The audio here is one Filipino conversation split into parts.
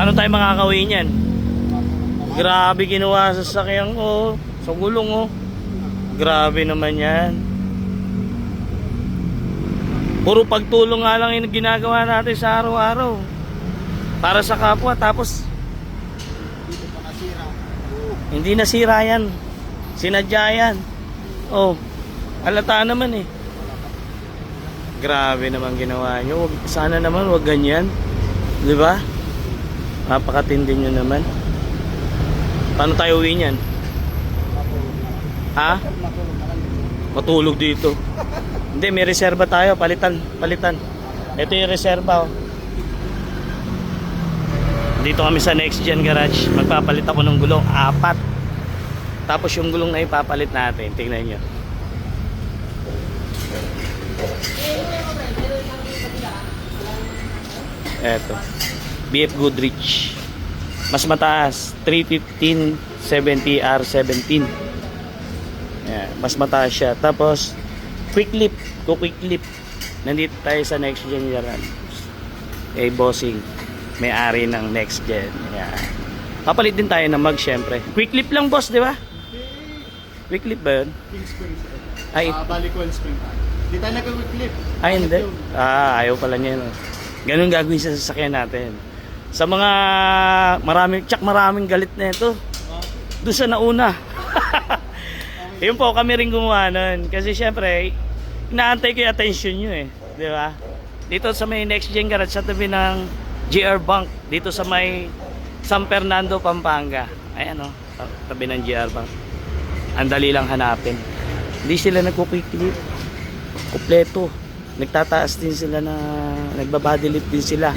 Paano tayo makakauwi niyan? Grabe ginawa sa sasakyan ko. Sa gulong oh. Grabe naman yan. Puro pagtulong nga lang yung ginagawa natin sa araw-araw. Para sa kapwa. Tapos Dito pa nasira. hindi nasira yan. Sinadya yan. Oh, halata naman eh. Grabe naman ginawa nyo. Sana naman wag ganyan. Di ba? Napakatindi nyo naman. Paano tayo uwi niyan? Ha? Matulog dito. Hindi, may reserba tayo. Palitan. Ito yung reserba oh. Dito kami sa Next Gen Garage. Magpapalit ako ng gulong 4. Tapos yung gulong na ipapalit natin, tingnan nyo. Eto, BF Goodrich. Mas mataas, 315 70R17. Ayan, mas mataas siya. Tapos quick lift, nandito tayo sa Next Gen Garage. Bossing, may-ari ng Next Gen. Ayan. Papalit din tayo ng mag, syempre. Quick lift lang, boss, di ba? Quick lift ba yun? King Spring. Ay, Balik Coil Spring. Di tayo nag-quick lift. ay hindi. Ayaw pala niya. No? Ganun gagawin sa sasakyan natin. Sa mga maraming galit na ito. Doon sa nauna. Yun po, kami rin gumawa nun. Kasi syempre, inaantay ko yung attention nyo eh. Di ba? Dito sa may Next Gen Garage, sa tabi ng GR Bank. Dito sa may San Fernando, Pampanga. Ayan o, tabi ng GR Bank. Ang dali lang hanapin. Hindi sila nagkukwiklit. Kompleto. Nagtataas din sila na nagbabody lift din sila.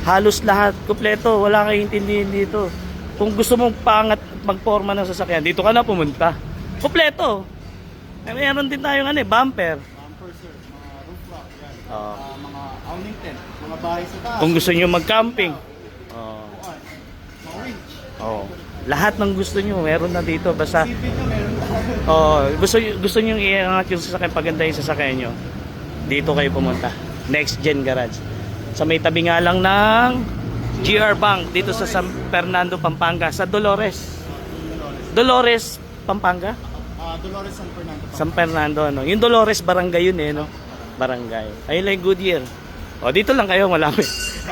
Halos lahat kompleto. Wala kayong intindihin dito. Kung gusto mong pangat magporma ng sasakyan, dito ka na pumunta. Kompleto. Mayroon din tayong bumper. Bumper sir, mga roof rack, yan. Oh. Mga awning tent, mga bahay sa taas. Kung gusto nyo mag-camping. Oh. Upuan, mga winch. Oh. Lahat ng gusto nyo, meron na dito. Basta, Sipin nyo, meron na. oh, gusto nyo iangat yung sasakyan, paganda yung sasakyan nyo. Dito kayo pumunta. Next Gen Garage. Sa may tabi nga lang ng GR Bank, dito sa San Fernando, Pampanga. Sa Dolores. Dolores, Pampanga? Dolores San Fernando. San Fernando, no? Yung Dolores, barangay yun eh, no? Barangay. Ayun lang yung Goodyear. O, dito lang kayo, malapit.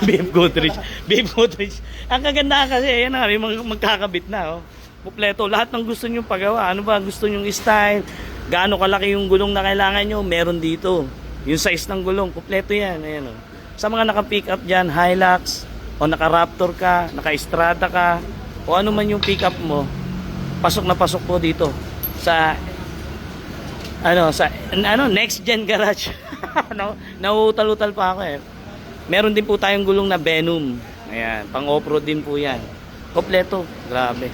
BF Goodrich. BF Goodrich. Ang kagandahan kasi, ayan na, may magkakabit na, oh. Kompleto. Lahat ng gusto nyo pagawa. Ano ba gusto nyo style? Gaano kalaki yung gulong na kailangan nyo? Meron dito. Yung size ng gulong, kompleto yan. Ayan, oh. Sa mga naka-pick up dyan, Hilux, o naka-Raptor ka, naka-Estrada ka, o ano man yung pick up mo, pasok na pasok po dito sa Next Gen Garage. Nauutal-utal pa ako eh. Meron din po tayong gulong na Venom. Ayan, pang off-road din po yan. Kompleto, grabe.